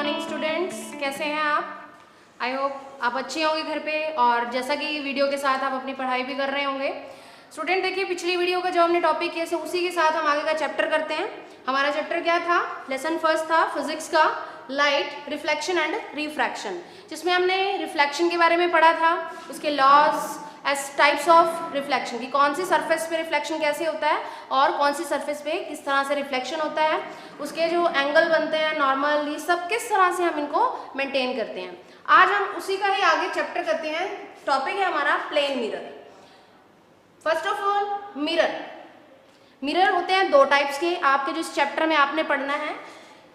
Morning students, कैसे हैं आप? आई होप आप अच्छे होंगे घर पे। और जैसा कि वीडियो के साथ आप अपनी पढ़ाई भी कर रहे होंगे। स्टूडेंट देखिए, पिछली वीडियो का जो हमने टॉपिक किया उसी के साथ हम आगे का चैप्टर करते हैं। हमारा चैप्टर क्या था? लेसन फर्स्ट था फिजिक्स का, लाइट, रिफ्लेक्शन एंड रिफ्रैक्शन, जिसमें हमने रिफ्लेक्शन के बारे में पढ़ा था, उसके laws as types of reflection की, कौन सी सरफेस पे रिफ्लेक्शन कैसे होता है और कौन सी सरफेस पे किस तरह से रिफ्लेक्शन होता है, उसके जो एंगल बनते हैं नॉर्मल, ये सब किस तरह से हम इनको मेंटेन करते हैं। आज हम उसी का ही आगे चैप्टर करते हैं। टॉपिक है हमारा plane mirror. First of all mirror होते हैं दो टाइप्स के, आपके जो इस चैप्टर में आपने पढ़ना है।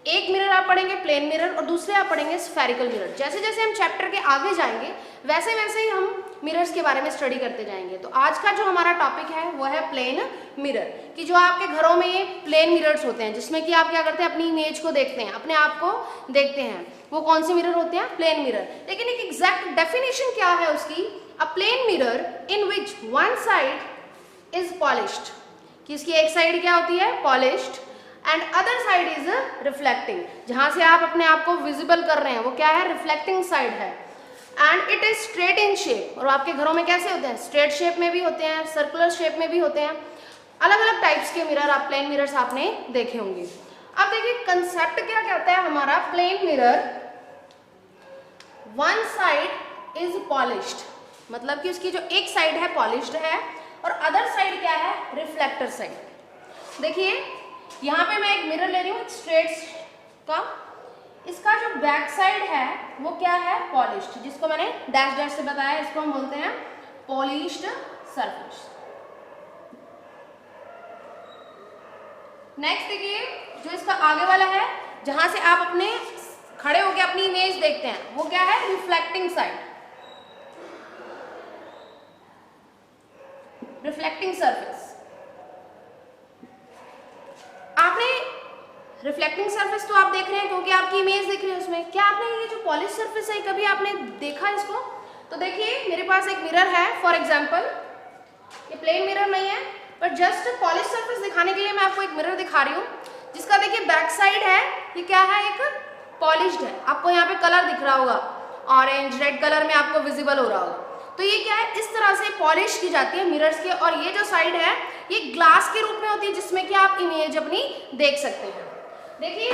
एक मिरर आप पढ़ेंगे प्लेन मिरर और दूसरे आप पढ़ेंगे स्फेरिकल मिरर। जैसे जैसे हम चैप्टर के आगे जाएंगे वैसे वैसे ही हम मिरर्स के बारे में स्टडी करते जाएंगे। तो आज का जो हमारा टॉपिक है वो है प्लेन मिरर, कि जो आपके घरों में ये प्लेन मिरर्स होते हैं जिसमें कि आप क्या करते हैं, अपनी इमेज को देखते हैं, अपने आप को देखते हैं। वो कौन से मिरर होते हैं? Plane mirror. लेकिन एक एग्जैक्ट डेफिनेशन क्या है उसकी? A plane mirror in which one side is polished, कि इसकी एक साइड क्या होती है? Polished, and other side is reflecting. जहां से आप अपने आप को विजिबल कर रहे हैं वो क्या है? रिफ्लेक्टिंग साइड है। And it is straight in shape. और आपके घरों में कैसे होते हैं? स्ट्रेट शेप में भी होते हैं, सर्कुलर शेप में भी होते हैं। अलग अलग टाइप्स के मिरर, आप प्लेन मिरर्स आपने देखे होंगे। अब देखिए कंसेप्ट क्या कहता है हमारा plane mirror. One side is polished, मतलब कि उसकी जो एक साइड है पॉलिश्ड है और अदर साइड क्या है? Reflector side. देखिए यहाँ पे मैं एक मिरर ले रही हूँ स्ट्रेट का, इसका जो बैक साइड है वो क्या है? पॉलिश्ड, जिसको मैंने डैश डैश से बताया, इसको हम बोलते हैं पॉलिश्ड सरफेस। नेक्स्ट देखिए, जो इसका आगे वाला है जहां से आप अपने खड़े होकर अपनी इमेज देखते हैं वो क्या है? Reflecting side, reflecting surface. आपने रिफ्लेक्टिंग सरफेस तो आप देख रहे हैं क्योंकि आपकी इमेज देख रहे हैं उसमें। क्या आपने ये जो पॉलिश सरफेस है कभी आपने देखा इसको? तो देखिए मेरे पास एक मिरर है, फॉर एग्जांपल ये प्लेन मिरर नहीं है, पर जस्ट पॉलिश सरफेस दिखाने के लिए मैं आपको एक मिरर दिखा रही हूँ, जिसका देखिए बैक साइड है, ये क्या है? एक पॉलिश्ड है। आपको यहाँ पे कलर दिख रहा होगा, ऑरेंज रेड कलर में आपको विजिबल हो रहा होगा। तो ये क्या है? इस तरह से पॉलिश की जाती है मिरर्स के। और ये जो साइड है ये ग्लास के रूप में होती है जिसमें कि आप इमेज अपनी देख सकते हैं। देखिए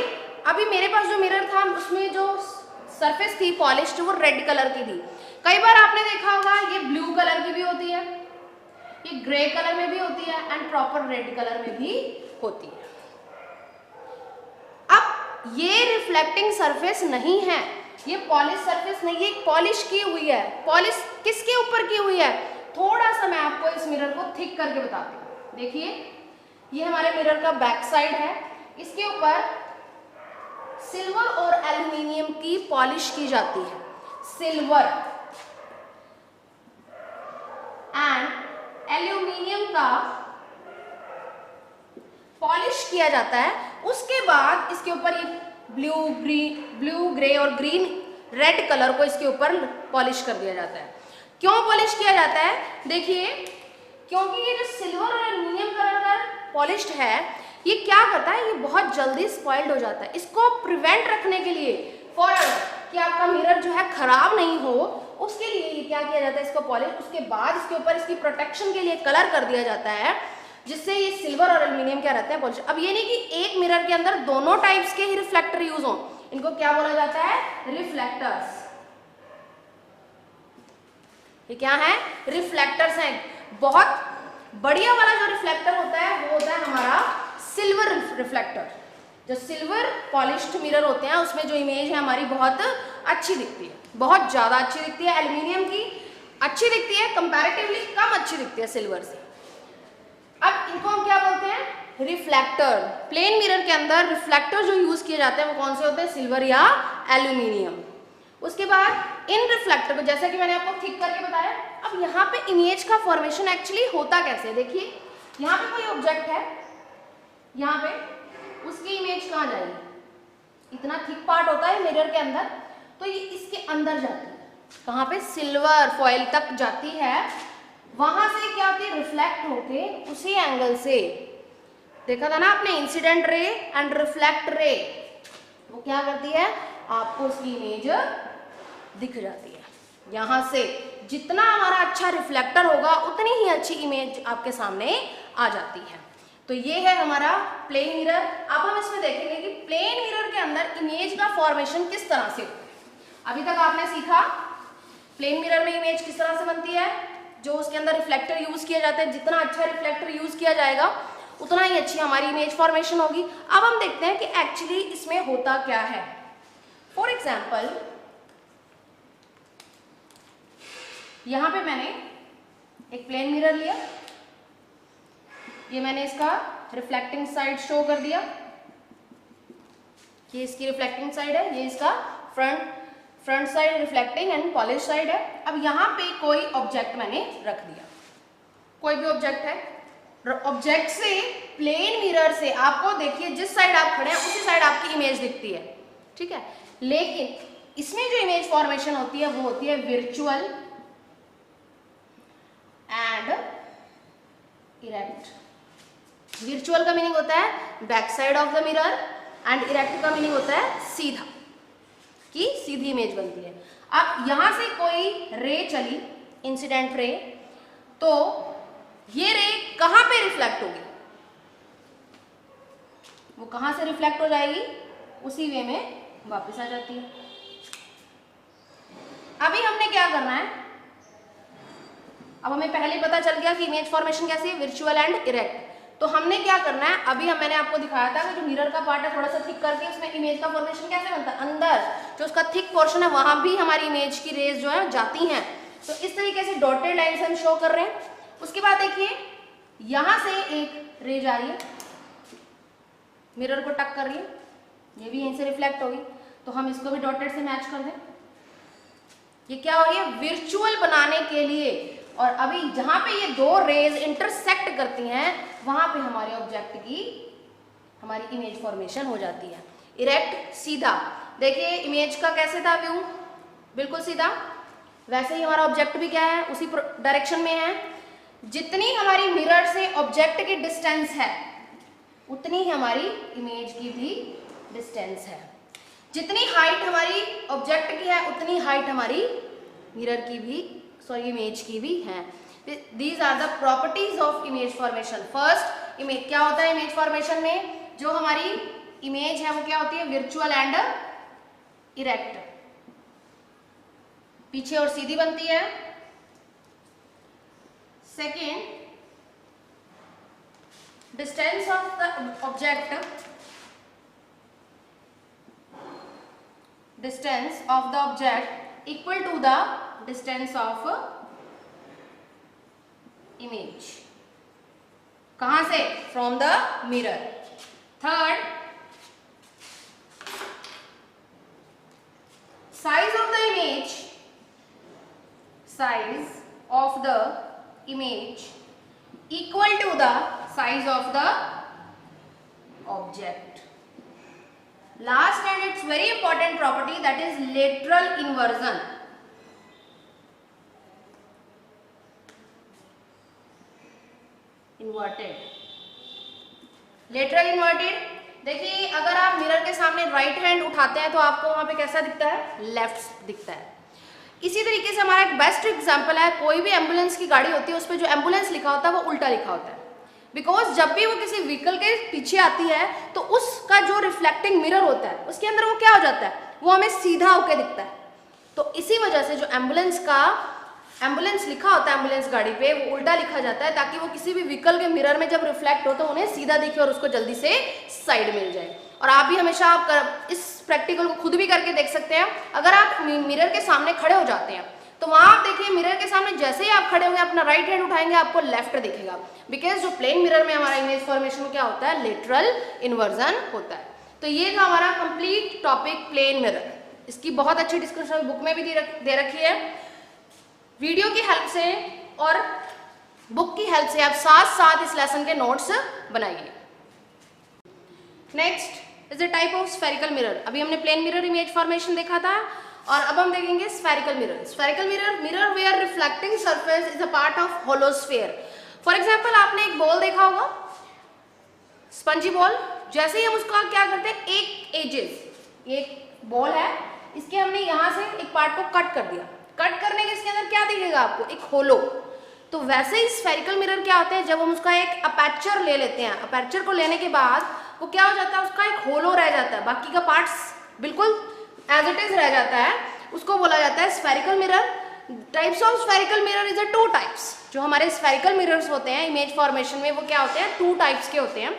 अभी मेरे पास जो मिरर था उसमें जो सरफेस थी पॉलिश्ड वो रेड कलर की थी। कई बार आपने देखा होगा ये ब्लू कलर की भी होती है, ये ग्रे कलर में भी होती है एंड प्रॉपर रेड कलर में भी होती है। अब ये रिफ्लेक्टिंग सरफेस नहीं है, ये पॉलिश सरफेस नहीं, ये पॉलिश की हुई है। पॉलिश किसके ऊपर की हुई है? थोड़ा सा मैं आपको इस मिरर को थिक करके बताती हूँ। देखिए ये हमारे मिरर का बैक साइड है, इसके ऊपर सिल्वर और एल्युमिनियम की पॉलिश की जाती है। सिल्वर एंड एल्युमिनियम का पॉलिश किया जाता है। उसके बाद इसके ऊपर ये ब्लू ग्रे और ग्रीन रेड कलर को इसके ऊपर पॉलिश कर दिया जाता है। क्यों पॉलिश किया जाता है? देखिए क्योंकि ये जो सिल्वर और एल्युमिनियम कलर का पॉलिश्ड है ये क्या करता है? ये बहुत जल्दी स्पॉइल्ड हो जाता है। इसको प्रिवेंट रखने के लिए, फॉर कि आपका मिरर जो है खराब नहीं हो, उसके लिए ये क्या किया जाता है? इसको पॉलिश, उसके बाद इसके ऊपर इसकी प्रोटेक्शन के लिए कलर कर दिया जाता है, जिससे ये सिल्वर और एल्युमिनियम क्या रहते हैं? पॉलिश। अब ये नहीं कि एक मिरर के अंदर दोनों टाइप्स के ही रिफ्लेक्टर यूज हो, इनको क्या बोला जाता है? रिफ्लेक्टर्स। ये क्या है? रिफ्लेक्टर्स हैं। बहुत बढ़िया वाला जो रिफ्लेक्टर होता है वो होता है हमारा सिल्वर रिफ्लेक्टर। जो सिल्वर पॉलिश्ड मिरर होते हैं उसमें जो इमेज है हमारी बहुत अच्छी दिखती है, बहुत ज्यादा अच्छी दिखती है। एल्युमिनियम की अच्छी दिखती है, कंपैरेटिवली कम अच्छी दिखती है सिल्वर से। अब इनको हम क्या बोलते हैं? रिफ्लेक्टर। प्लेन मिरर के अंदर रिफ्लेक्टर जो यूज किए जाते हैं वो कौन से होते हैं? सिल्वर या एल्युमिनियम। उसके बाद इन रिफ्लेक्टर को, जैसा कि मैंने आपको थिक करके बताया, अब यहाँ पे इमेज का फॉर्मेशन एक्चुअली होता कैसे है? देखिए यहाँ पे कोई ऑब्जेक्ट है, यहाँ पे उसकी इमेज कहाँ जाएगी? इतना थिक पार्ट होता है मिरर के अंदर, तो ये इसके अंदर जाती है। कहाँ पे? सिल्वर फॉइल तक जाती है। वहां से क्या होती है? रिफ्लेक्ट होके उसी एंगल से, देखा था ना आपने, इंसिडेंट रे एंड रिफ्लेक्ट रे, वो क्या करती है? आपको उसकी इमेज दिख जाती है। यहाँ से जितना हमारा अच्छा रिफ्लेक्टर होगा उतनी ही अच्छी इमेज आपके सामने आ जाती है। तो ये है हमारा प्लेन मिरर। अब हम इसमें देखेंगे कि प्लेन मिरर के अंदर इमेज का फॉर्मेशन किस तरह से होता है। अभी तक आपने सीखा प्लेन मिरर में इमेज किस तरह से बनती है, जो उसके अंदर रिफ्लेक्टर यूज किया जाता है, जितना अच्छा रिफ्लेक्टर यूज किया जाएगा उतना ही अच्छी हमारी इमेज फॉर्मेशन होगी। अब हम देखते हैं कि एक्चुअली इसमें होता क्या है। फॉर एग्जाम्पल यहां पे मैंने एक प्लेन मिरर लिया, ये मैंने इसका रिफ्लेक्टिंग साइड शो कर दिया, ये इसकी रिफ्लेक्टिंग साइड है, ये इसका front side reflecting and polish side है। अब यहाँ पे कोई ऑब्जेक्ट मैंने रख दिया, कोई भी ऑब्जेक्ट है, ऑब्जेक्ट से प्लेन मिरर से आपको देखिए जिस साइड आप खड़े हैं उसी साइड आपकी इमेज दिखती है, ठीक है। लेकिन इसमें जो इमेज फॉर्मेशन होती है वो होती है विर्चुअल एंड इरेक्ट। विर्चुअल का मीनिंग होता है back side of the mirror and erect का मीनिंग होता है सीधा, कि सीधी इमेज बनती है। अब यहां से कोई रे चली, इंसिडेंट रे, तो ये रे कहां पे रिफ्लेक्ट होगी, वो कहां से रिफ्लेक्ट हो जाएगी, उसी वे में वापस आ जाती है। अभी हमने क्या करना है, अब हमें पहले पता चल गया कि इमेज फॉर्मेशन कैसी है, विर्चुअल एंड इरेक्ट। तो हमने क्या करना है, अभी मैंने आपको दिखाया था कि जो मिरर का पार्ट है थोड़ा सा थिक करके उसमें इमेज का फॉर्मेशन कैसे बनता है, अंदर जो उसका थिक पोर्शन है वहां भी हमारी इमेज की रेज जो है जाती हैं। तो इस तरीके से डॉटेड लाइन से हम शो कर रहे हैं। उसके बाद देखिए यहां से एक रे जा रही है, मिरर को टक कर रही है, ये भी यहीं से रिफ्लेक्ट होगी, तो हम इसको भी डॉटेड से मैच कर दें। ये क्या हो रही है, विर्चुअल बनाने के लिए। और अभी जहां पे ये दो रेज इंटरसेक्ट करती हैं वहां पे हमारे ऑब्जेक्ट की हमारी इमेज फॉर्मेशन हो जाती है। इरेक्ट सीधा, देखिए इमेज का कैसे था व्यू, बिल्कुल सीधा, वैसे ही हमारा ऑब्जेक्ट भी क्या है, उसी डायरेक्शन में है। जितनी हमारी मिरर से ऑब्जेक्ट की डिस्टेंस है उतनी ही हमारी इमेज की भी डिस्टेंस है। जितनी हाइट हमारी ऑब्जेक्ट की है उतनी हाइट हमारी मिरर की भी, सॉरी इमेज की भी है। These are the properties of image formation. First image क्या होता है, इमेज फॉर्मेशन में जो हमारी इमेज है वो क्या होती है, विर्चुअल एंड इरेक्ट, पीछे और सीधी बनती है। Second, distance of the object, distance of the object equal to the distance of image, कहां से, from the mirror. Third, size of the image, size of the image equal to the size of the object. Last and it's very important property, that is lateral inversion. Inverted, lateral inverted। देखिए अगर आप mirror के सामने right hand उठाते हैं तो आपको वहां पे कैसा दिखता है, लेफ्ट दिखता है। इसी तरीके से हमारा एक बेस्ट एग्जांपल है, कोई भी एम्बुलेंस की गाड़ी होती है उस पर जो एम्बुलेंस लिखा होता है वो उल्टा लिखा होता है, बिकॉज जब भी वो किसी व्हीकल के पीछे आती है तो उसका जो रिफ्लेक्टिंग मिरर होता है उसके अंदर वो क्या हो जाता है, वो हमें सीधा होकर दिखता है। तो इसी वजह से जो एम्बुलेंस लिखा होता है एम्बुलेंस गाड़ी पे वो उल्टा लिखा जाता है, ताकि वो किसी भी व्हीकल के मिरर में जब रिफ्लेक्ट हो तो उन्हें सीधा दिखे और उसको जल्दी से साइड मिल जाए। और आप भी हमेशा इस प्रैक्टिकल को खुद भी करके देख सकते हैं। अगर आप मिरर के सामने खड़े हो जाते हैं तो वहां आप देखिए मिरर के सामने जैसे ही आप खड़े होंगे अपना राइट हैंड उठाएंगे आपको लेफ्ट दिखेगा, बिकॉज जो प्लेन मिरर में हमारा इमेज फॉर्मेशन क्या होता है, लेटरल इन्वर्जन होता है। तो ये था हमारा कंप्लीट टॉपिक प्लेन मिरर। इसकी बहुत अच्छी डिस्क्रिप्शन बुक में भी दे रखी है। वीडियो की हेल्प से और बुक की हेल्प से आप साथ साथ इस लेसन के नोट्स बनाइए। Next is the type of spherical mirror. अभी हमने प्लेन मिरर इमेज फॉर्मेशन देखा था और अब हम देखेंगे spherical mirror. Spherical mirror where reflecting surface is a part of hollow sphere. For example आपने एक बॉल देखा होगा, स्पंजी बॉल, जैसे ही हम उसका क्या करते हैं, एक बॉल है, इसके हमने यहाँ से एक पार्ट को कट कर दिया। कट करने के इसके अंदर क्या दिखेगा आपको, एक होलो। तो वैसे ही स्फेरिकल मिरर क्या होते हैं, जब हम उसका एक अपर्चर ले लेते हैं, अपर्चर को लेने के बाद वो क्या हो जाता है, उसका एक होलो रह जाता है, बाकी का पार्ट्स बिल्कुल एज इट इज रह जाता है, उसको बोला जाता है spherical mirror. Types of spherical mirror is a two types. जो हमारे स्फेरिकल मिरर्स होते हैं इमेज फॉर्मेशन में, वो क्या होते हैं, टू टाइप्स के होते हैं।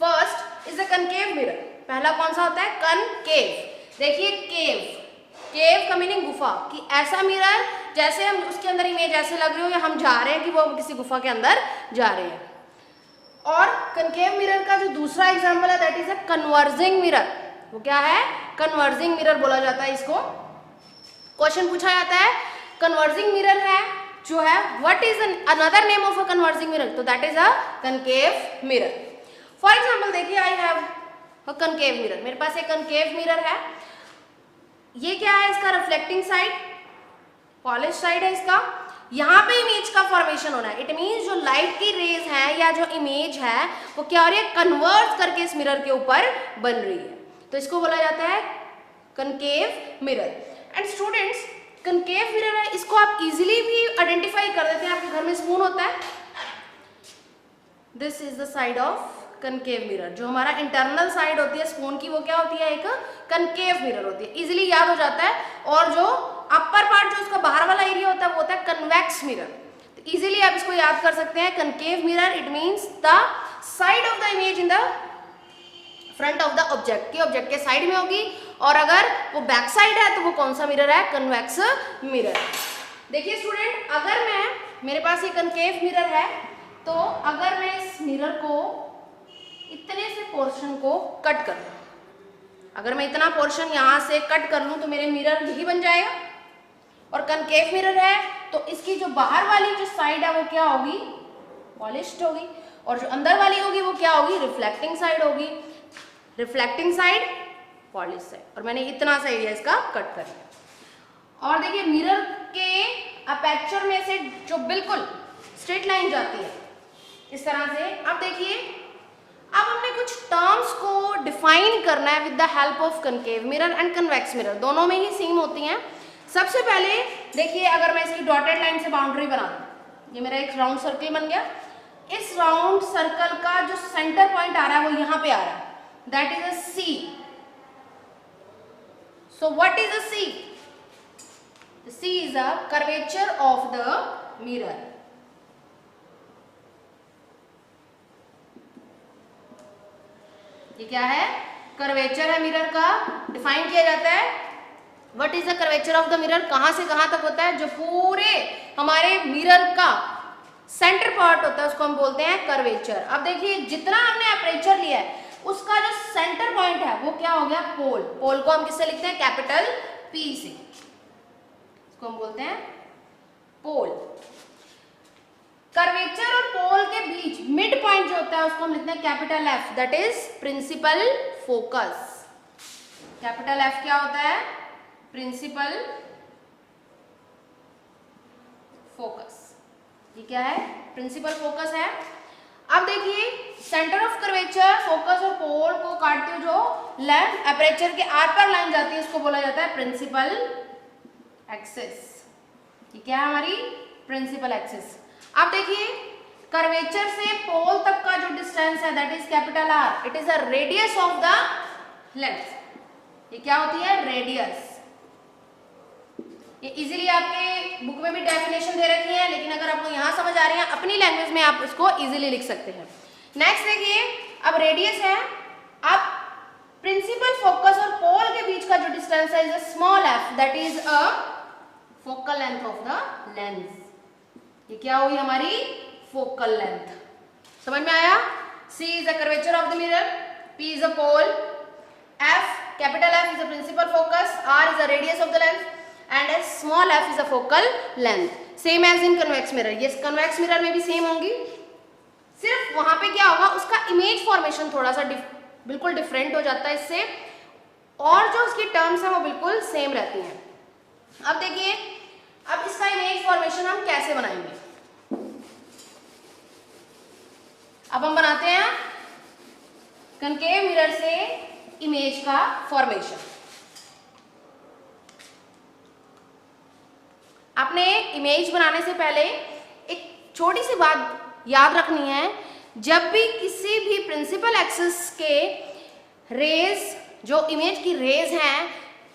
First is a concave mirror. पहला कौन सा होता है, कनकेव। देखिए केव, केव का मीनिंग गुफा, कि ऐसा मिरर जैसे हम उसके अंदर इमेज ऐसे लग रही हो या हम जा रहे हैं कि वो किसी गुफा के अंदर जा रहे हैं। और कनकेव मिरर का जो दूसरा एग्जांपल है that is a converging mirror. वो क्या है, कन्वर्जिंग मिरर बोला जाता है इसको। क्वेश्चन पूछा जाता है कन्वर्जिंग मिरर है जो है, what is another name of a converging mirror, तो that is a concave mirror. For example देखिए I have a concave mirror, मेरे पास एक कनकेव मिरर है। ये क्या है, इसका रिफ्लेक्टिंग साइड, पॉलिश साइड है इसका। यहाँ पे इमेज का फॉर्मेशन हो रहा है। इट मीन्स जो लाइट की रेज है या जो इमेज है वो क्या हो रही है, कन्वर्ज करके इस मिरर के ऊपर बन रही है। तो इसको बोला जाता है concave mirror. And students, concave mirror है, इसको आप इजीली भी आइडेंटिफाई कर देते हैं। आपके घर में स्पून होता है, this is the side of concave mirror. जो हमारा इंटरनल साइड होती है स्पून की, वो क्या होती है, एक कनकेव मिरर होती है, इजीली याद हो जाता है। और जो अपर पार्ट, जो उसका बाहर वाला एरिया होता है, वो होता है कन्वेक्स मिरर। तो इजीली आप इसको याद कर सकते हैं, concave mirror it means the side of the image in the front of the object, की ऑब्जेक्ट के साइड में होगी। और अगर वो बैक साइड है तो वो कौन सा मिरर है, कन्वेक्स मिरर। देखिए स्टूडेंट, अगर मेरे पास ये कनकेव मिरर है, तो अगर मैं इस मिरर को इतने से पोर्शन को कट कर लूं, अगर मैं इतना पोर्शन यहाँ से कट कर लूं तो मेरे मिरर यही बन जाएगा। और कनकेव मिरर है तो इसकी जो बाहर वाली जो साइड है वो क्या होगी, पॉलिश्ड होगी, और जो अंदर वाली होगी वो क्या होगी, रिफ्लेक्टिंग साइड होगी। रिफ्लेक्टिंग साइड, पॉलिश साइड, और मैंने इतना सा एरिया इसका कट कर लिया। और देखिए मिरर के अपर्चर में से जो बिल्कुल स्ट्रेट लाइन जाती है इस तरह से। अब देखिए, अब हमने कुछ टर्म्स को डिफाइन करना है with the help of concave mirror and convex mirror, दोनों में ही सेम होती हैं। सबसे पहले देखिए, अगर मैं इसकी डॉटेड लाइन से बाउंड्री बना दूं, ये मेरा एक राउंड सर्कल बन गया। इस राउंड सर्कल का जो सेंटर पॉइंट आ रहा है वो यहाँ पे आ रहा है, that is a C. So what is a C? C is a curvature of the mirror. ये क्या है, कर्वेचर है मिरर का, डिफाइन किया जाता है। What is the curvature of the mirror, कहां से कहां तक होता है, जो पूरे हमारे मिरर का सेंटर पार्ट होता है उसको हम बोलते हैं कर्वेचर। अब देखिए, जितना हमने अपर्चर लिया है उसका जो सेंटर पॉइंट है वो क्या हो गया, पोल। पोल को हम किससे लिखते हैं, कैपिटल P से, इसको हम बोलते हैं पोल। कर्वेचर और पोल के बीच मिड पॉइंट जो होता है उसको हम लिखते हैं capital F, that is principal focus. Capital F क्या होता है, प्रिंसिपल फोकस। ये क्या है, प्रिंसिपल फोकस है। अब देखिए, सेंटर ऑफ कर्वेचर, फोकस और पोल को काटते हुए जो लेंथ अपर्चर के आर पर लाइन जाती है उसको बोला जाता है प्रिंसिपल एक्सिस। ये क्या है, हमारी प्रिंसिपल एक्सिस। अब देखिए, कर्वेचर से पोल तक का जो डिस्टेंस है that is capital R, it is a radius of the length. ये क्या होती है, रेडियस। ये इजीली आपके बुक में भी डेफिनेशन दे रखी है, लेकिन अगर आपको यहाँ समझ आ रही है अपनी लैंग्वेज में आप इसको इजीली लिख सकते हैं। नेक्स्ट देखिए, अब रेडियस है। अब प्रिंसिपल फोकस और पोल के बीच का जो डिस्टेंस है is a small f, that is a focal length of the lens. ये क्या हुई, हमारी फोकल लेंथ। समझ में आया? C is the curvature of the mirror, P is the pole, F, capital F is the principal focus, R is the radius of the lens, and a small f is the focal length. Same as in convex mirror. Yes, convex mirror में भी same होंगी, सिर्फ वहां पे क्या होगा, उसका image formation थोड़ा सा बिल्कुल डिफरेंट हो जाता है इससे, और जो उसकी टर्म्स है वो बिल्कुल सेम रहती हैं। अब देखिए, अब इसका इमेज फॉर्मेशन हम कैसे बनाएंगे। अब हम बनाते हैं कनकेव मिरर से इमेज का फॉर्मेशन। आपने इमेज बनाने से पहले एक छोटी सी बात याद रखनी है, जब भी किसी भी प्रिंसिपल एक्सिस के रेज, जो इमेज की रेज हैं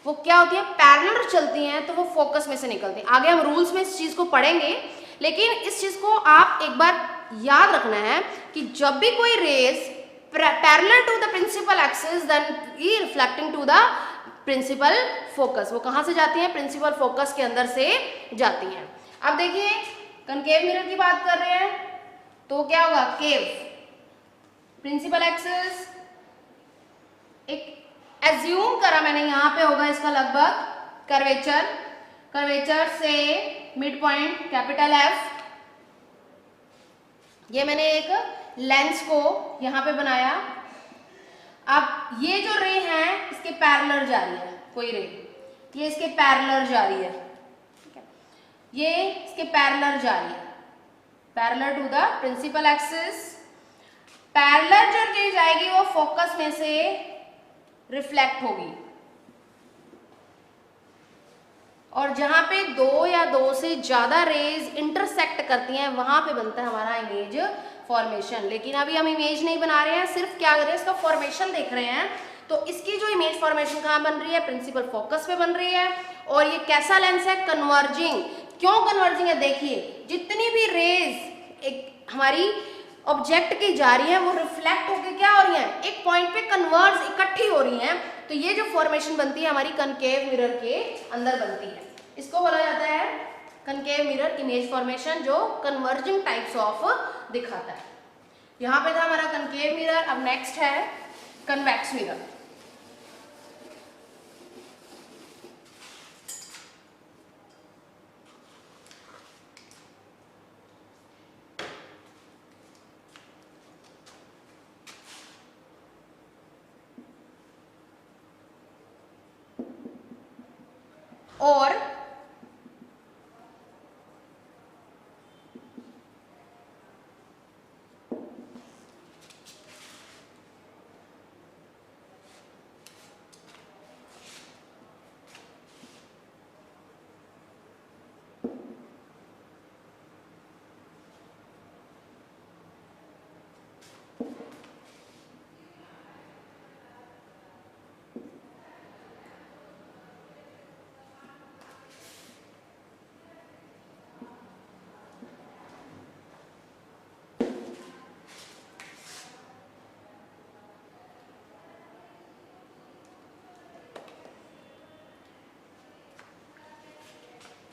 वो क्या होती है, पैरेलल चलती हैं, तो वो फोकस में से निकलती हैं। आगे हम रूल्स में इस चीज को पढ़ेंगे, लेकिन इस चीज को आप एक बार याद रखना है कि जब भी कोई rays parallel to the principal axis then ई reflecting to the principal focus, वो कहां से जाती हैं, प्रिंसिपल फोकस के अंदर से जाती हैं। अब देखिए कनकेव मिरर की बात कर रहे हैं तो क्या होगा, केव प्रिंसिपल एक्सिस, एक एज्यूम करा मैंने, यहां पे होगा इसका लगभग कर्वेचर, कर्वेचर से मिड पॉइंट कैपिटल एफ, ये मैंने एक लेंस को यहां पे बनाया। अब ये जो रे है इसके पैरेलल जा रही है, कोई रे ये इसके पैरेलल जा रही है, ठीक है, ये इसके पैरेलल जा रही है, parallel to the principal axis. Parallel जो चीज आएगी वो फोकस में से रिफ्लेक्ट होगी, और जहां पे दो या दो से ज्यादा रेज इंटरसेक्ट करती हैं वहां पे बनता है हमारा इमेज फॉर्मेशन। लेकिन अभी हम इमेज नहीं बना रहे हैं, सिर्फ क्या कर रहे हैं, इसका फॉर्मेशन देख रहे हैं। तो इसकी जो इमेज फॉर्मेशन कहां बन रही है, प्रिंसिपल फोकस पे बन रही है। और ये कैसा लेंस है, कन्वर्जिंग। क्यों कन्वर्जिंग है, देखिए जितनी भी रेज एक हमारी ऑब्जेक्ट की जा रही है वो रिफ्लेक्ट होकर क्या हो रही है, एक पॉइंट पे कन्वर्ज इकट्ठी हो रही हैं। तो ये जो फॉर्मेशन बनती है हमारी कनकेव मिरर के अंदर बनती है, इसको बोला जाता है कनकेव मिरर इमेज फॉर्मेशन, जो कन्वर्जिंग टाइप्स ऑफ दिखाता है। यहां पे था हमारा कनकेव मिरर। अब नेक्स्ट है कन्वेक्स मिरर। और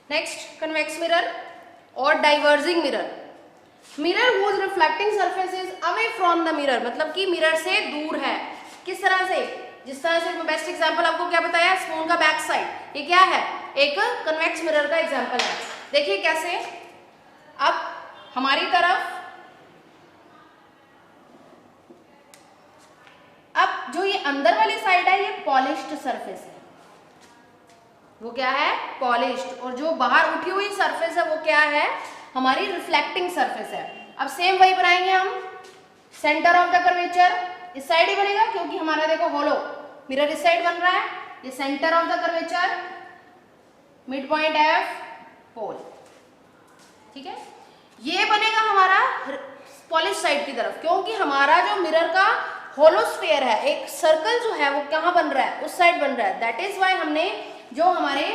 नेक्स्ट कन्वेक्स मिरर और diverging mirror. Mirror whose reflecting surface is away from the mirror, मतलब कि मिरर से दूर है। किस तरह से, जिस तरह से बेस्ट एग्जांपल आपको क्या बताया, स्पून का बैक साइड, ये क्या है, एक कन्वेक्स मिरर का एग्जांपल है। देखिए कैसे, अब हमारी तरफ, अब जो ये अंदर वाली साइड है ये पॉलिश्ड सरफेस है, वो क्या है, पॉलिश्ड। और जो बाहर उठी हुई सरफेस है वो क्या है, हमारी रिफ्लेक्टिंग सरफेस है। अब सेम वही बनाएंगे हम, सेंटर ऑफ द कर्वेचर इस साइड ही बनेगा, क्योंकि हमारा देखो होलो मिरर इस साइड बन रहा है, ये centre of the curvature, mid point F, pole, ठीक है। ये बनेगा हमारा पॉलिश साइड की तरफ, क्योंकि हमारा जो मिरर का होलोस्फेयर है, एक सर्कल जो है वो कहां बन रहा है, उस साइड बन रहा है। दैट इज वाई हमने जो हमारे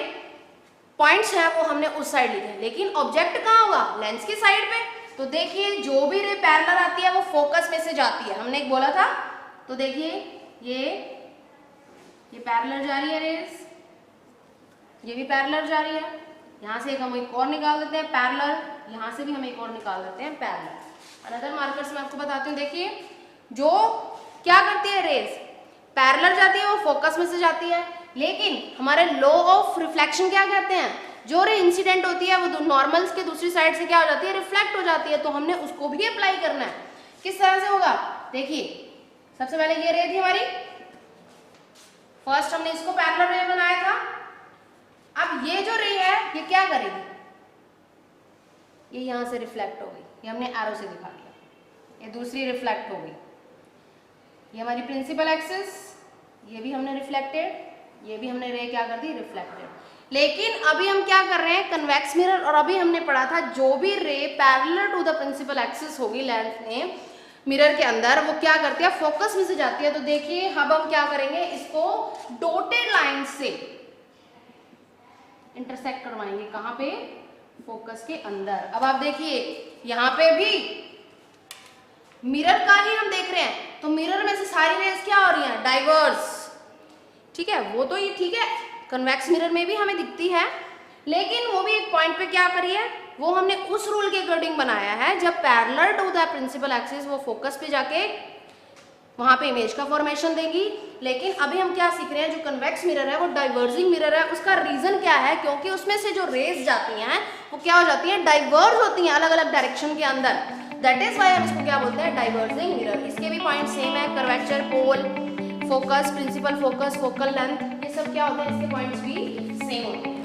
पॉइंट्स हैं वो हमने उस साइड लिखे हैं, लेकिन ऑब्जेक्ट कहां होगा, लेंस की साइड पे। तो देखिए जो भी रे पैरेलल आती है वो फोकस में से जाती है, हमने एक बोला था। तो देखिए ये पैरेलल जा रही है रेस, ये भी पैरेलल जा रही है, यहां से एक हम एक और निकाल देते हैं पैरेलल, यहां से भी हम एक और निकाल देते हैं पैरेलल। अनदर मार्कर से मैं आपको बताती हूँ, देखिए जो क्या करती है रेस, पैरेलल जाती है, वो फोकस में से जाती है। लेकिन हमारे लॉ ऑफ रिफ्लेक्शन क्या कहते हैं, जो रे इंसिडेंट होती है वो नॉर्मल्स के दूसरी साइड से क्या हो जाती है, रिफ्लेक्ट हो जाती है। तो हमने उसको भी अप्लाई करना है। किस तरह से होगा, देखिए सबसे पहले ये रे थी हमारी, फर्स्ट हमने इसको पैरेलल रे बनाया था। अब ये जो रे है ये क्या करेगी, ये यहां से रिफ्लेक्ट हो गई, ये हमने एरो से दिखा दिया, ये दूसरी रिफ्लेक्ट हो गई। ये हमारी प्रिंसिपल एक्सिस, ये भी हमने रिफ्लेक्टेड, ये भी हमने रे क्या कर दी, रिफ्लेक्टेड। लेकिन अभी हम क्या कर रहे हैं, कन्वेक्स मिरर, और अभी हमने पढ़ा था जो भी ray parallel to the principal axis होगी लेंथ में मिरर के अंदर, वो क्या करती है, फोकस में से जाती है। तो देखिए अब हम क्या करेंगे, इसको डॉटेड लाइन से इंटरसेक्ट करवाएंगे, कहां पे, फोकस के अंदर। अब आप देखिए यहां पे भी मिरर का ही हम देख रहे हैं, तो मिरर में से सारी रेज क्या हो रही हैं, डाइवर्स, ठीक है, वो तो ये ठीक है, कन्वेक्स मिरर में भी हमें दिखती है, लेकिन वो भी एक पॉइंट पे क्या करी है, वो हमने उस रूल के अकॉर्डिंग बनाया है जब parallel to the principal axis वो फोकस पे जाके वहां पे इमेज का फॉर्मेशन देगी। लेकिन अभी हम क्या सीख रहे हैं, जो कन्वेक्स मिरर है वो डाइवर्जिंग मिरर है। उसका रीजन क्या है, क्योंकि उसमें से जो रेज जाती हैं वो क्या हो जाती हैं, डाइवर्ज होती हैं अलग अलग डायरेक्शन के अंदर। दैट इज वाई हम इसको क्या बोलते हैं, डाइवर्जिंग मिरर। इसके भी पॉइंट सेम है, curvature, pole, focus, principal focus, focal length, ये सब क्या होते हैं, इसके पॉइंट्स भी सेम होते हैं।